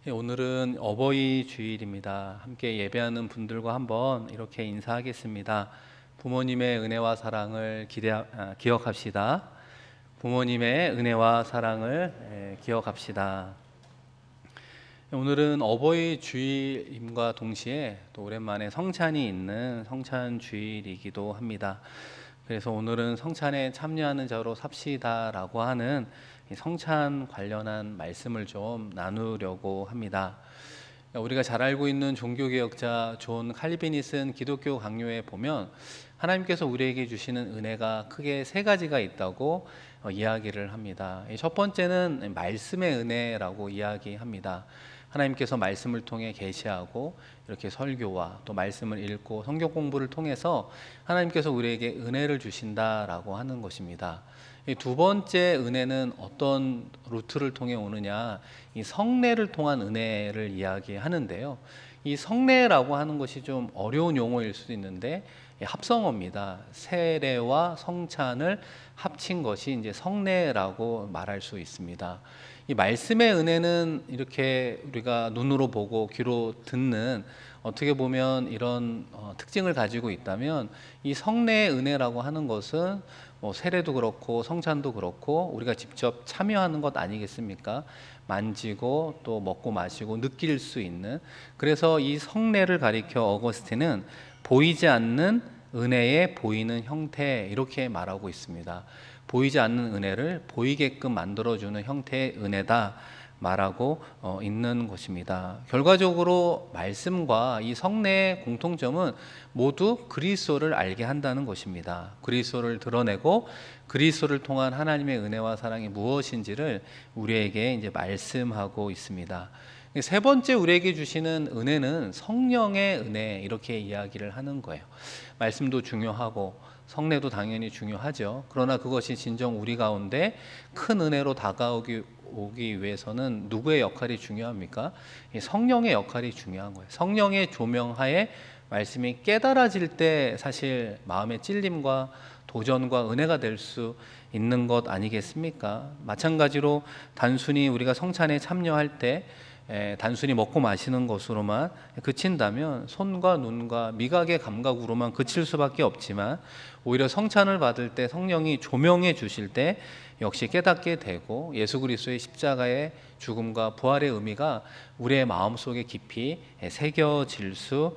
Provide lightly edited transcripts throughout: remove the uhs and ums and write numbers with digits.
오늘은 어버이 주일입니다. 함께 예배하는 분들과 한번 이렇게 인사하겠습니다. 부모님의 은혜와 사랑을 기억합시다. 부모님의 은혜와 사랑을 기억합시다. 오늘은 어버이 주일임과 동시에 또 오랜만에 성찬이 있는 성찬 주일이기도 합니다. 그래서 오늘은 성찬에 참여하는 자로 삽시다라고 하는 성찬 관련한 말씀을 좀 나누려고 합니다. 우리가 잘 알고 있는 종교개혁자 존 칼빈이 쓴 기독교 강요에 보면 하나님께서 우리에게 주시는 은혜가 크게 세 가지가 있다고 이야기를 합니다. 첫 번째는 말씀의 은혜라고 이야기합니다. 하나님께서 말씀을 통해 계시하고 이렇게 설교와 또 말씀을 읽고 성경 공부를 통해서 하나님께서 우리에게 은혜를 주신다라고 하는 것입니다. 이 두 번째 은혜는 어떤 루트를 통해 오느냐, 이 성례를 통한 은혜를 이야기하는데요. 이 성례라고 하는 것이 좀 어려운 용어일 수도 있는데 합성어입니다. 세례와 성찬을 합친 것이 이제 성례라고 말할 수 있습니다. 이 말씀의 은혜는 이렇게 우리가 눈으로 보고 귀로 듣는 어떻게 보면 이런 특징을 가지고 있다면, 이 성례의 은혜라고 하는 것은 세례도 그렇고 성찬도 그렇고 우리가 직접 참여하는 것 아니겠습니까? 만지고 또 먹고 마시고 느낄 수 있는, 그래서 이 성례를 가리켜 어거스틴은 보이지 않는 은혜에 보이는 형태, 이렇게 말하고 있습니다. 보이지 않는 은혜를 보이게끔 만들어주는 형태의 은혜다 말하고 있는 것입니다. 결과적으로 말씀과 이 성례의 공통점은 모두 그리스도를 알게 한다는 것입니다. 그리스도를 드러내고 그리스도를 통한 하나님의 은혜와 사랑이 무엇인지를 우리에게 이제 말씀하고 있습니다. 세 번째 우리에게 주시는 은혜는 성령의 은혜, 이렇게 이야기를 하는 거예요. 말씀도 중요하고 성례도 당연히 중요하죠. 그러나 그것이 진정 우리 가운데 큰 은혜로 다가오기 위해서는 누구의 역할이 중요합니까? 성령의 역할이 중요한 거예요. 성령의 조명하에 말씀이 깨달아질 때 사실 마음의 찔림과 도전과 은혜가 될 수 있는 것 아니겠습니까? 마찬가지로 단순히 우리가 성찬에 참여할 때 단순히 먹고 마시는 것으로만 그친다면 손과 눈과 미각의 감각으로만 그칠 수밖에 없지만, 오히려 성찬을 받을 때 성령이 조명해 주실 때 역시 깨닫게 되고 예수 그리스도의 십자가의 죽음과 부활의 의미가 우리의 마음속에 깊이 새겨질 수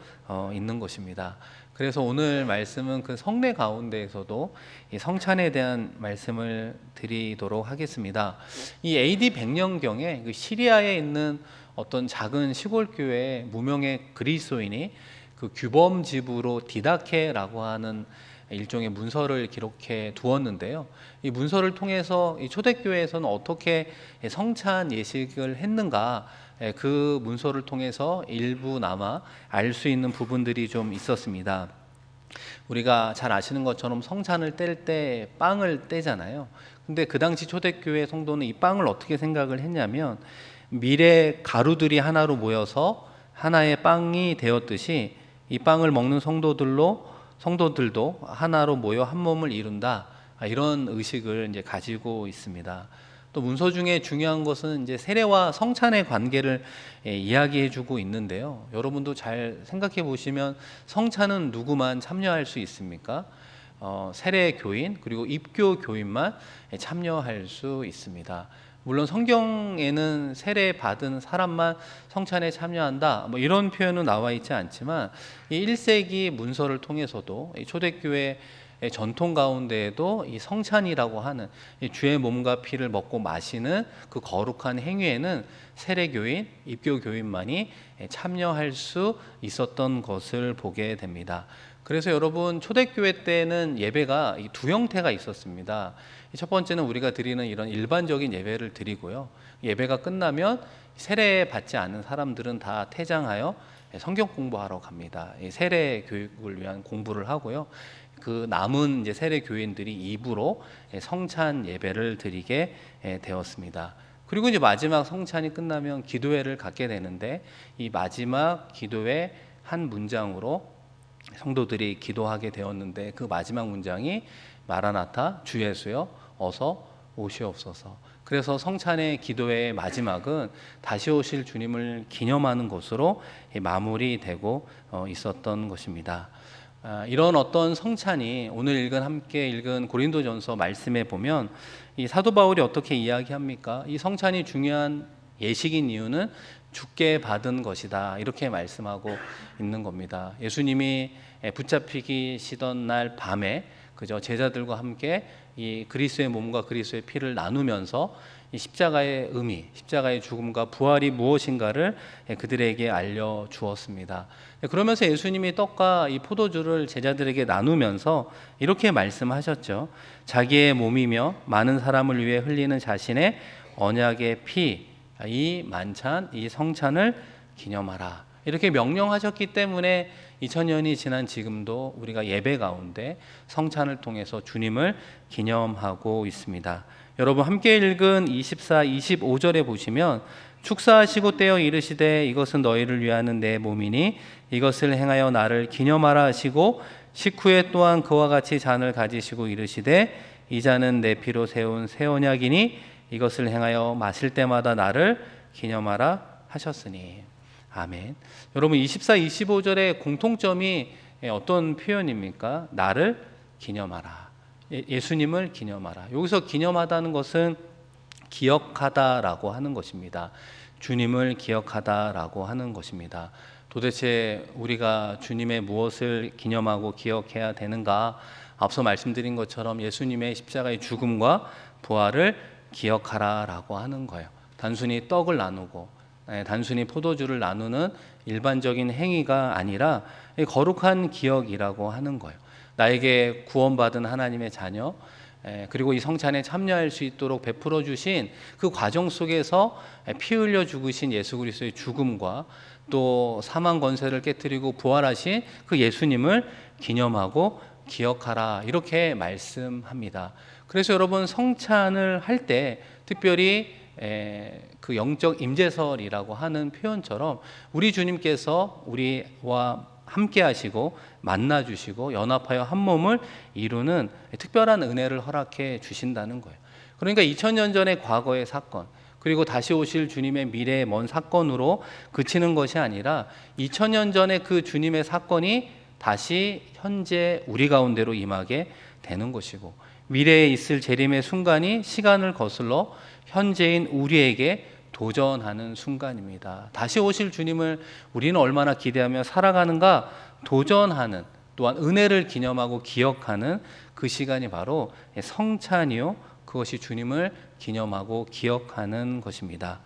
있는 것입니다. 그래서 오늘 말씀은 그 성례 가운데에서도 이 성찬에 대한 말씀을 드리도록 하겠습니다. 이 AD 100년경에 그 시리아에 있는 어떤 작은 시골 교회에 무명의 그리스도인이 그 규범집으로 디다케라고 하는 일종의 문서를 기록해 두었는데요. 이 문서를 통해서 이 초대교회에서는 어떻게 성찬 예식을 했는가, 그 문서를 통해서 일부나마 알 수 있는 부분들이 좀 있었습니다. 우리가 잘 아시는 것처럼 성찬을 뗄 때 빵을 떼잖아요. 근데 그 당시 초대교회 성도는 이 빵을 어떻게 생각을 했냐면, 밀의 가루들이 하나로 모여서 하나의 빵이 되었듯이 이 빵을 먹는 성도들도 하나로 모여 한 몸을 이룬다, 이런 의식을 이제 가지고 있습니다. 또 문서 중에 중요한 것은 이제 세례와 성찬의 관계를 이야기해주고 있는데요. 여러분도 잘 생각해 보시면 성찬은 누구만 참여할 수 있습니까? 세례 교인 그리고 입교 교인만 참여할 수 있습니다. 물론 성경에는 세례 받은 사람만 성찬에 참여한다, 이런 표현은 나와 있지 않지만, 이 1세기 문서를 통해서도 이 초대교회 전통 가운데에도 이 성찬이라고 하는 이 주의 몸과 피를 먹고 마시는 그 거룩한 행위에는 세례교인, 입교교인만이 참여할 수 있었던 것을 보게 됩니다. 그래서 여러분, 초대교회 때는 예배가 두 형태가 있었습니다. 첫 번째는 우리가 드리는 이런 일반적인 예배를 드리고요. 예배가 끝나면 세례 받지 않은 사람들은 다 퇴장하여 성경 공부하러 갑니다. 세례 교육을 위한 공부를 하고요. 그 남은 이제 세례 교인들이 입으로 성찬 예배를 드리게 되었습니다. 그리고 이제 마지막 성찬이 끝나면 기도회를 갖게 되는데, 이 마지막 기도회 한 문장으로 성도들이 기도하게 되었는데, 그 마지막 문장이 마라나타 주 예수여 어서 오시옵소서. 그래서 성찬의 기도의 마지막은 다시 오실 주님을 기념하는 것으로 마무리되고 있었던 것입니다. 이런 어떤 성찬이 오늘 함께 읽은 고린도전서 말씀에 보면 이 사도 바울이 어떻게 이야기합니까? 이 성찬이 중요한 예식인 이유는 주께 받은 것이다, 이렇게 말씀하고 있는 겁니다. 예수님이 붙잡히시던 날 밤에 그저 제자들과 함께 이 그리스도의 몸과 그리스도의 피를 나누면서 이 십자가의 의미, 십자가의 죽음과 부활이 무엇인가를 그들에게 알려 주었습니다. 그러면서 예수님이 떡과 이 포도주를 제자들에게 나누면서 이렇게 말씀하셨죠. 자기의 몸이며 많은 사람을 위해 흘리는 자신의 언약의 피, 이 만찬, 이 성찬을 기념하라, 이렇게 명령하셨기 때문에 2000년이 지난 지금도 우리가 예배 가운데 성찬을 통해서 주님을 기념하고 있습니다. 여러분 함께 읽은 24, 25절에 보시면 축사하시고 떼어 이르시되 이것은 너희를 위하는 내 몸이니 이것을 행하여 나를 기념하라 하시고 식후에 또한 그와 같이 잔을 가지시고 이르시되 이 잔은 내 피로 세운 새 언약이니 이것을 행하여 마실 때마다 나를 기념하라 하셨으니. 아멘. 여러분 24, 25절의 공통점이 어떤 표현입니까? 나를 기념하라, 예수님을 기념하라. 여기서 기념하다는 것은 기억하다라고 하는 것입니다. 주님을 기억하다라고 하는 것입니다. 도대체 우리가 주님의 무엇을 기념하고 기억해야 되는가? 앞서 말씀드린 것처럼 예수님의 십자가의 죽음과 부활을 기억하라라고 하는 거예요. 단순히 떡을 나누고 단순히 포도주를 나누는 일반적인 행위가 아니라 거룩한 기억이라고 하는 거예요. 나에게 구원받은 하나님의 자녀, 그리고 이 성찬에 참여할 수 있도록 베풀어 주신 그 과정 속에서 피 흘려 죽으신 예수 그리스도의 죽음과 또 사망 권세를 깨뜨리고 부활하신 그 예수님을 기념하고 기억하라, 이렇게 말씀합니다. 그래서 여러분 성찬을 할 때 특별히 그 영적 임재설이라고 하는 표현처럼 우리 주님께서 우리와 함께 하시고 만나 주시고 연합하여 한 몸을 이루는 특별한 은혜를 허락해 주신다는 거예요. 그러니까 2000년 전의 과거의 사건, 그리고 다시 오실 주님의 미래의 먼 사건으로 그치는 것이 아니라 2000년 전의 그 주님의 사건이 다시 현재 우리 가운데로 임하게 되는 것이고, 미래에 있을 재림의 순간이 시간을 거슬러 현재인 우리에게 도전하는 순간입니다. 다시 오실 주님을 우리는 얼마나 기대하며 살아가는가 도전하는, 또한 은혜를 기념하고 기억하는 그 시간이 바로 성찬이요, 그것이 주님을 기념하고 기억하는 것입니다.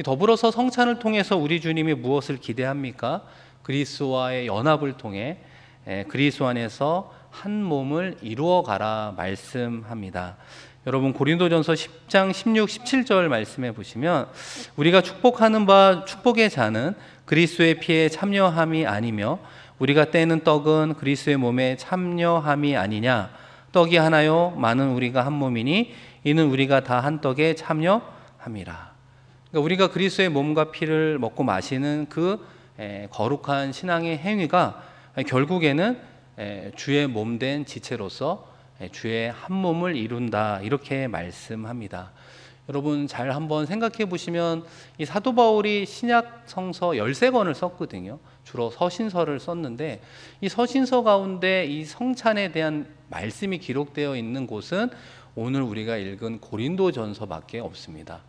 더불어서 성찬을 통해서 우리 주님이 무엇을 기대합니까? 그리스도와의 연합을 통해 그리스도 안에서 한 몸을 이루어 가라 말씀합니다. 여러분 고린도전서 10장 16, 17절 말씀해 보시면 우리가 축복하는 바 축복의 잔은 그리스도의 피에 참여함이 아니며 우리가 떼는 떡은 그리스도의 몸에 참여함이 아니냐. 떡이 하나요 많은 우리가 한 몸이니 이는 우리가 다 한 떡에 참여함이라. 그러니까 우리가 그리스도의 몸과 피를 먹고 마시는 그 거룩한 신앙의 행위가 결국에는 주의 몸된 지체로서 주의 한 몸을 이룬다, 이렇게 말씀합니다. 여러분 잘 한번 생각해 보시면 이 사도 바울이 신약 성서 13권을 썼거든요. 주로 서신서를 썼는데 이 서신서 가운데 이 성찬에 대한 말씀이 기록되어 있는 곳은 오늘 우리가 읽은 고린도전서밖에 없습니다.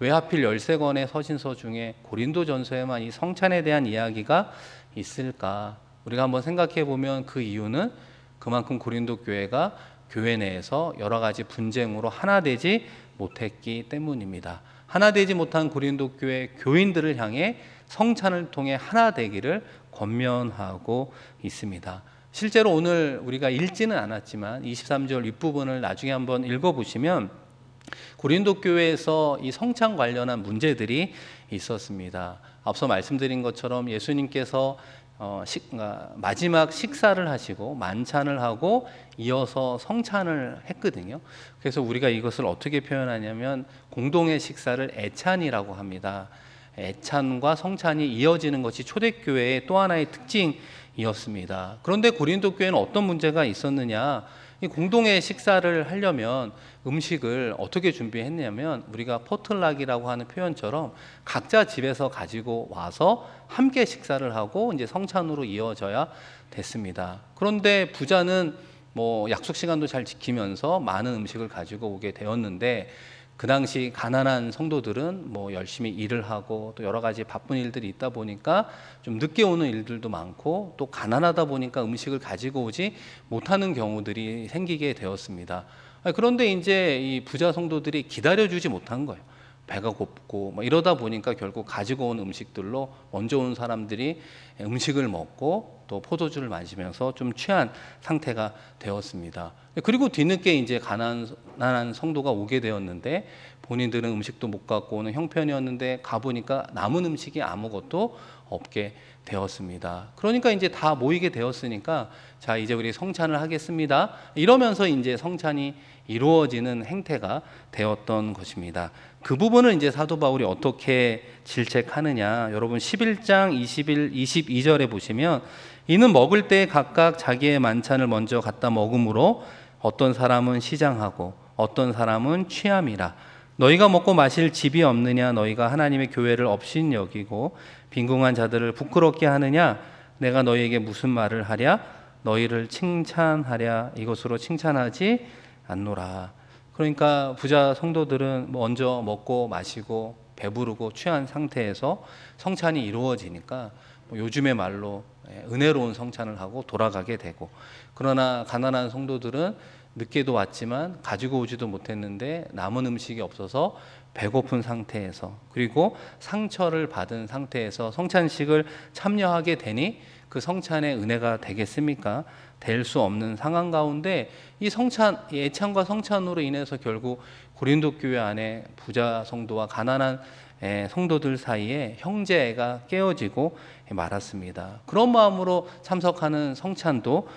왜 하필 13권의 서신서 중에 고린도전서에만 이 성찬에 대한 이야기가 있을까? 우리가 한번 생각해 보면 그 이유는 그만큼 고린도 교회가 교회 내에서 여러 가지 분쟁으로 하나 되지 못했기 때문입니다. 하나 되지 못한 고린도 교회 교인들을 향해 성찬을 통해 하나 되기를 권면하고 있습니다. 실제로 오늘 우리가 읽지는 않았지만 23절 윗부분을 나중에 한번 읽어보시면 고린도 교회에서 이 성찬 관련한 문제들이 있었습니다. 앞서 말씀드린 것처럼 예수님께서 마지막 식사를 하시고 만찬을 하고 이어서 성찬을 했거든요. 그래서 우리가 이것을 어떻게 표현하냐면 공동의 식사를 애찬이라고 합니다. 애찬과 성찬이 이어지는 것이 초대교회의 또 하나의 특징이었습니다. 그런데 고린도 교회는 어떤 문제가 있었느냐? 이 공동의 식사를 하려면 음식을 어떻게 준비했냐면 우리가 포틀락이라고 하는 표현처럼 각자 집에서 가지고 와서 함께 식사를 하고 이제 성찬으로 이어져야 됐습니다. 그런데 부자는 뭐 약속 시간도 잘 지키면서 많은 음식을 가지고 오게 되었는데 그 당시 가난한 성도들은 뭐 열심히 일을 하고 또 여러 가지 바쁜 일들이 있다 보니까 좀 늦게 오는 일들도 많고 또 가난하다 보니까 음식을 가지고 오지 못하는 경우들이 생기게 되었습니다. 그런데 이제 이 부자 성도들이 기다려주지 못한 거예요. 배가 고프고 막 이러다 보니까 결국 가지고 온 음식들로 먼저 온 사람들이 음식을 먹고 또 포도주를 마시면서 좀 취한 상태가 되었습니다. 그리고 뒤늦게 이제 가난한 성도가 오게 되었는데 본인들은 음식도 못 갖고 오는 형편이었는데 가보니까 남은 음식이 아무것도 없게 되었습니다. 그러니까 이제 다 모이게 되었으니까 자 이제 우리 성찬을 하겠습니다. 이러면서 이제 성찬이 이루어지는 행태가 되었던 것입니다. 그 부분을 이제 사도 바울이 어떻게 질책하느냐, 여러분 11장 21, 22절에 보시면 이는 먹을 때 각각 자기의 만찬을 먼저 갖다 먹음으로 어떤 사람은 시장하고 어떤 사람은 취함이라. 너희가 먹고 마실 집이 없느냐, 너희가 하나님의 교회를 업신 여기고 빈궁한 자들을 부끄럽게 하느냐, 내가 너희에게 무슨 말을 하랴, 너희를 칭찬하랴, 이것으로 칭찬하지 않노라. 그러니까 부자 성도들은 먼저 먹고 마시고 배부르고 취한 상태에서 성찬이 이루어지니까 요즘의 말로 은혜로운 성찬을 하고 돌아가게 되고, 그러나 가난한 성도들은 늦게도 왔지만 가지고 오지도 못했는데 남은 음식이 없어서 배고픈 상태에서 그리고 상처를 받은 상태에서 성찬식을 참여하게 되니 그 성찬의 은혜가 되겠습니까? 될 수 없는 상황 가운데 이 성찬, 이 애찬과 성찬으로 인해서 결국 고린도 교회 안에 부자 성도와 가난한 성도들 사이에 형제애가 깨어지고 말았습니다. 그런 마음으로 참석하는 성찬도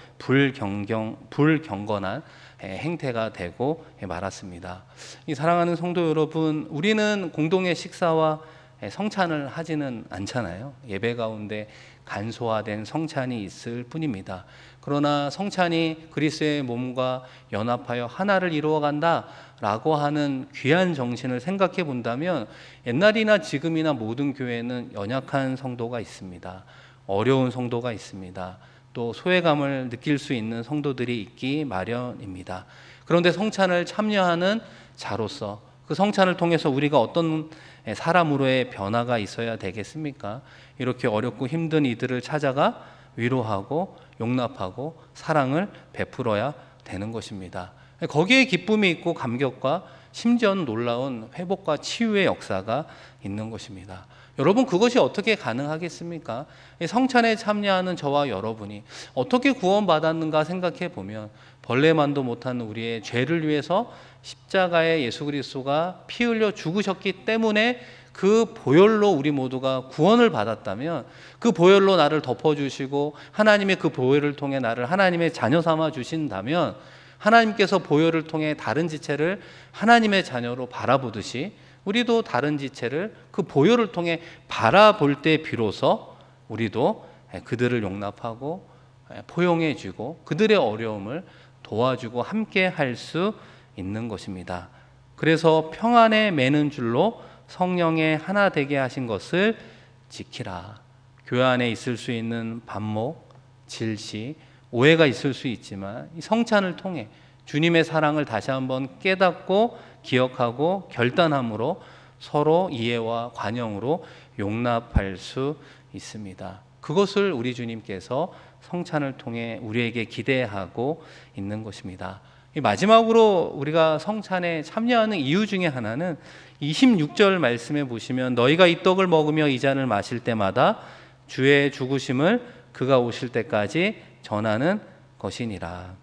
불경건한 행태가 되고 말았습니다. 이 사랑하는 성도 여러분, 우리는 공동의 식사와 성찬을 하지는 않잖아요. 예배 가운데 간소화된 성찬이 있을 뿐입니다. 그러나 성찬이 그리스도의 몸과 연합하여 하나를 이루어간다 라고 하는 귀한 정신을 생각해 본다면 옛날이나 지금이나 모든 교회는 연약한 성도가 있습니다. 어려운 성도가 있습니다. 또 소외감을 느낄 수 있는 성도들이 있기 마련입니다. 그런데 성찬을 참여하는 자로서 그 성찬을 통해서 우리가 어떤 사람으로의 변화가 있어야 되겠습니까? 이렇게 어렵고 힘든 이들을 찾아가 위로하고 용납하고 사랑을 베풀어야 되는 것입니다. 거기에 기쁨이 있고 감격과 심지어는 놀라운 회복과 치유의 역사가 있는 것입니다. 여러분, 그것이 어떻게 가능하겠습니까? 성찬에 참여하는 저와 여러분이 어떻게 구원받았는가 생각해 보면 벌레만도 못한 우리의 죄를 위해서 십자가에 예수 그리스도가 피 흘려 죽으셨기 때문에 그 보혈로 우리 모두가 구원을 받았다면, 그 보혈로 나를 덮어주시고 하나님의 그 보혈을 통해 나를 하나님의 자녀 삼아 주신다면, 하나님께서 보혈을 통해 다른 지체를 하나님의 자녀로 바라보듯이 우리도 다른 지체를 그 보혈을 통해 바라볼 때 비로소 우리도 그들을 용납하고 포용해 주고 그들의 어려움을 도와주고 함께 할 수 있는 것입니다. 그래서 평안에 매는 줄로 성령의 하나 되게 하신 것을 지키라. 교회 안에 있을 수 있는 반목, 질시, 오해가 있을 수 있지만 이 성찬을 통해 주님의 사랑을 다시 한번 깨닫고 기억하고 결단함으로 서로 이해와 관용으로 용납할 수 있습니다. 그것을 우리 주님께서 성찬을 통해 우리에게 기대하고 있는 것입니다. 마지막으로 우리가 성찬에 참여하는 이유 중에 하나는 26절 말씀에 보시면 너희가 이 떡을 먹으며 이 잔을 마실 때마다 주의 죽으심을 그가 오실 때까지 전하는 것이니라.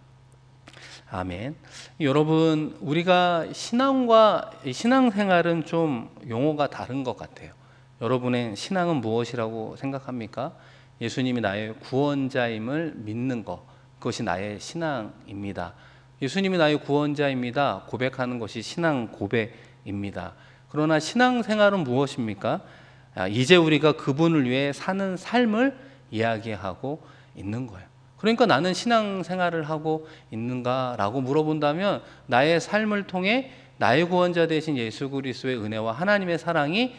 아멘. 여러분, 우리가 신앙과 신앙생활은 좀 용어가 다른 것 같아요. 여러분의 신앙은 무엇이라고 생각합니까? 예수님이 나의 구원자임을 믿는 것, 그것이 나의 신앙입니다. 예수님이 나의 구원자입니다. 고백하는 것이 신앙 고백입니다. 그러나 신앙생활은 무엇입니까? 이제 우리가 그분을 위해 사는 삶을 이야기하고 있는 거예요. 그러니까 나는 신앙생활을 하고 있는가라고 물어본다면 나의 삶을 통해 나의 구원자 되신 예수 그리스도의 은혜와 하나님의 사랑이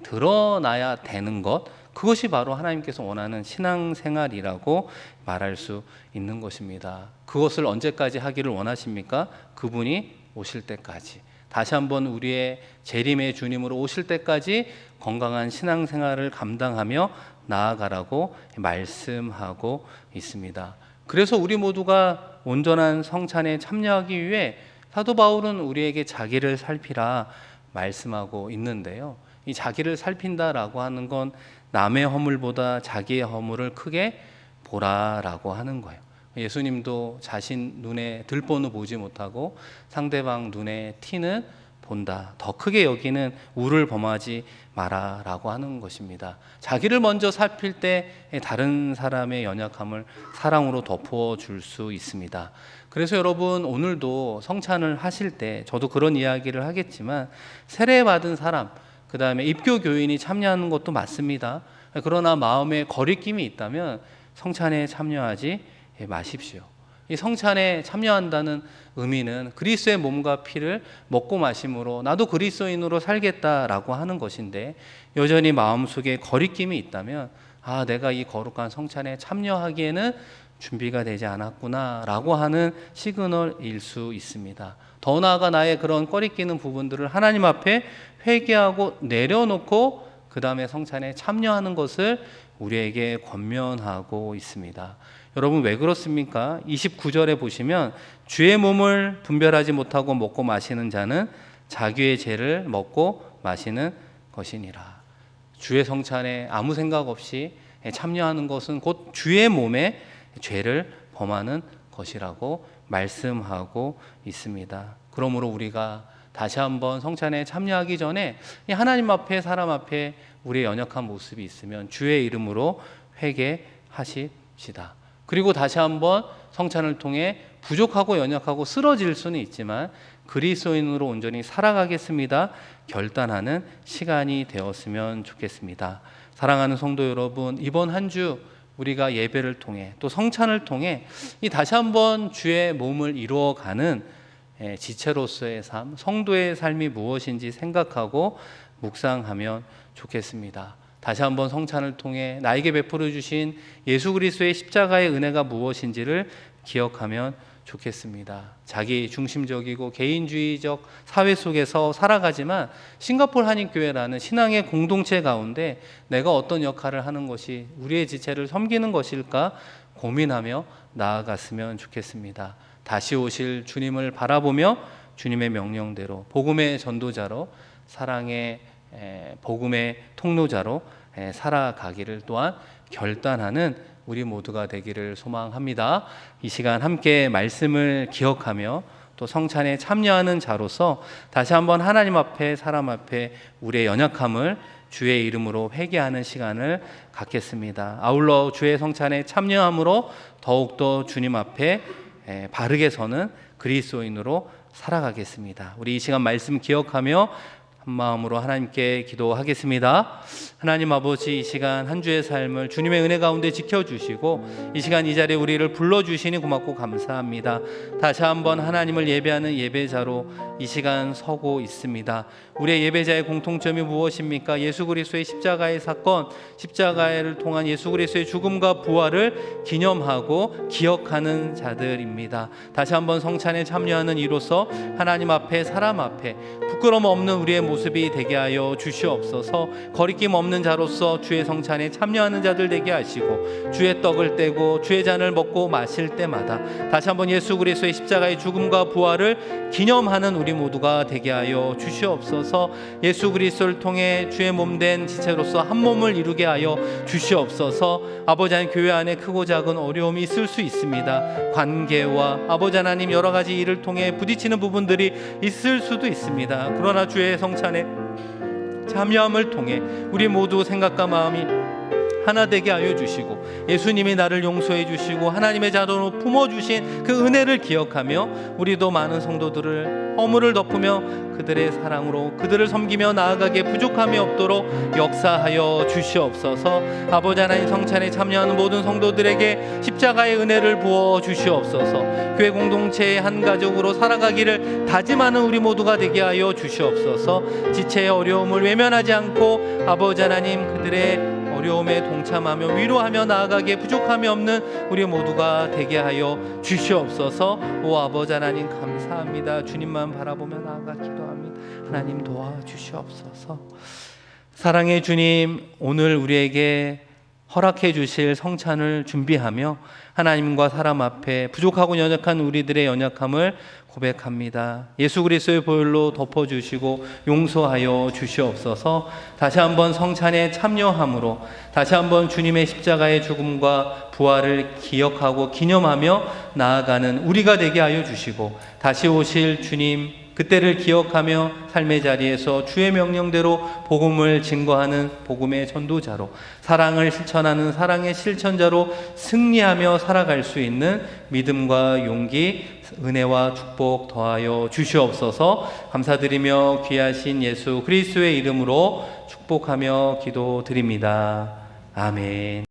드러나야 되는 것, 그것이 바로 하나님께서 원하는 신앙생활이라고 말할 수 있는 것입니다. 그것을 언제까지 하기를 원하십니까? 그분이 오실 때까지, 다시 한번 우리의 재림의 주님으로 오실 때까지 건강한 신앙생활을 감당하며 나아가라고 말씀하고 있습니다. 그래서 우리 모두가 온전한 성찬에 참여하기 위해 사도 바울은 우리에게 자기를 살피라 말씀하고 있는데요. 이 자기를 살핀다라고 하는 건 남의 허물보다 자기의 허물을 크게 보라라고 하는 거예요. 예수님도 자신 눈에 들보는 보지 못하고 상대방 눈에 티는 본다, 더 크게 여기는 우를 범하지 마라라고 하는 것입니다. 자기를 먼저 살필 때 다른 사람의 연약함을 사랑으로 덮어줄 수 있습니다. 그래서 여러분, 오늘도 성찬을 하실 때 저도 그런 이야기를 하겠지만, 세례받은 사람, 그 다음에 입교 교인이 참여하는 것도 맞습니다. 그러나 마음에 거리낌이 있다면 성찬에 참여하지 마십시오. 이 성찬에 참여한다는 의미는 그리스도의 몸과 피를 먹고 마심으로 나도 그리스도인으로 살겠다라고 하는 것인데, 여전히 마음속에 거리낌이 있다면 내가 이 거룩한 성찬에 참여하기에는 준비가 되지 않았구나라고 하는 시그널일 수 있습니다. 더 나아가 나의 그런 꺼리끼는 부분들을 하나님 앞에 회개하고 내려놓고 그 다음에 성찬에 참여하는 것을 우리에게 권면하고 있습니다. 여러분, 왜 그렇습니까? 29절에 보시면 주의 몸을 분별하지 못하고 먹고 마시는 자는 자기의 죄를 먹고 마시는 것이니라. 주의 성찬에 아무 생각 없이 참여하는 것은 곧 주의 몸에 죄를 범하는 것이라고 말씀하고 있습니다. 그러므로 우리가 다시 한번 성찬에 참여하기 전에 하나님 앞에, 사람 앞에 우리의 연약한 모습이 있으면 주의 이름으로 회개하십시다. 그리고 다시 한번 성찬을 통해 부족하고 연약하고 쓰러질 수는 있지만 그리스도인으로 온전히 살아가겠습니다 결단하는 시간이 되었으면 좋겠습니다. 사랑하는 성도 여러분, 이번 한 주 우리가 예배를 통해 또 성찬을 통해 다시 한번 주의 몸을 이루어가는 지체로서의 삶, 성도의 삶이 무엇인지 생각하고 묵상하면 좋겠습니다. 다시 한번 성찬을 통해 나에게 베풀어 주신 예수 그리스도의 십자가의 은혜가 무엇인지를 기억하면 좋겠습니다. 자기 중심적이고 개인주의적 사회 속에서 살아가지만 싱가포르 한인교회라는 신앙의 공동체 가운데 내가 어떤 역할을 하는 것이 우리의 지체를 섬기는 것일까 고민하며 나아갔으면 좋겠습니다. 다시 오실 주님을 바라보며 주님의 명령대로 복음의 전도자로, 사랑의 복음의 통로자로 살아가기를 또한 결단하는 우리 모두가 되기를 소망합니다. 이 시간 함께 말씀을 기억하며 또 성찬에 참여하는 자로서 다시 한번 하나님 앞에, 사람 앞에 우리의 연약함을 주의 이름으로 회개하는 시간을 갖겠습니다. 아울러 주의 성찬에 참여함으로 더욱더 주님 앞에 바르게 서는 그리스도인으로 살아가겠습니다. 우리 이 시간 말씀 기억하며 한 마음으로 하나님께 기도하겠습니다. 하나님 아버지, 이 시간 한 주의 삶을 주님의 은혜 가운데 지켜주시고 이 시간 이 자리에 우리를 불러주시니 고맙고 감사합니다. 다시 한번 하나님을 예배하는 예배자로 이 시간 서고 있습니다. 우리의 예배자의 공통점이 무엇입니까? 예수 그리스도의 십자가의 사건, 십자가를 통한 예수 그리스도의 죽음과 부활을 기념하고 기억하는 자들입니다. 다시 한번 성찬에 참여하는 이로써 하나님 앞에, 사람 앞에 부끄러움 없는 우리의 모습이 되게 하여 주시옵소서. 거리낌 없는 자로서 주의 성찬에 참여하는 자들 되게 하시고, 주의 떡을 떼고 주의 잔을 먹고 마실 때마다 다시 한번 예수 그리스도의 십자가의 죽음과 부활을 기념하는 우리 모두가 되게 하여 주시옵소서. 예수 그리스도를 통해 주의 몸된 지체로서 한 몸을 이루게 하여 주시옵소서. 아버지 하나님, 교회 안에 크고 작은 어려움이 있을 수 있습니다. 관계와 아버지 하나님 여러 가지 일을 통해 부딪히는 부분들이 있을 수도 있습니다. 그러나 주의 성찬에 참여함을 통해 우리 모두 생각과 마음이 하나 되게 하여 주시고 예수님이 나를 용서해 주시고 하나님의 자손으로 품어주신 그 은혜를 기억하며 우리도 많은 성도들을 허물을 덮으며 그들의 사랑으로 그들을 섬기며 나아가게 부족함이 없도록 역사하여 주시옵소서. 아버지 하나님, 성찬에 참여하는 모든 성도들에게 십자가의 은혜를 부어 주시옵소서. 교회 공동체의 한 가족으로 살아가기를 다짐하는 우리 모두가 되게 하여 주시옵소서. 지체의 어려움을 외면하지 않고 아버지 하나님, 그들의 어려움에 동참하며 위로하며 나아가기에 부족함이 없는 우리 모두가 되게 하여 주시옵소서. 오 아버지 하나님, 감사합니다. 주님만 바라보며 나아가 기도합니다. 하나님 도와주시옵소서. 사랑의 주님, 오늘 우리에게 허락해 주실 성찬을 준비하며 하나님과 사람 앞에 부족하고 연약한 우리들의 연약함을 고백합니다. 예수 그리스도의 보혈로 덮어주시고 용서하여 주시옵소서. 다시 한번 성찬에 참여함으로 다시 한번 주님의 십자가의 죽음과 부활을 기억하고 기념하며 나아가는 우리가 되게 하여 주시고 다시 오실 주님 그때를 기억하며 삶의 자리에서 주의 명령대로 복음을 증거하는 복음의 전도자로, 사랑을 실천하는 사랑의 실천자로 승리하며 살아갈 수 있는 믿음과 용기, 은혜와 축복 더하여 주시옵소서. 감사드리며 귀하신 예수 그리스도의 이름으로 축복하며 기도드립니다. 아멘.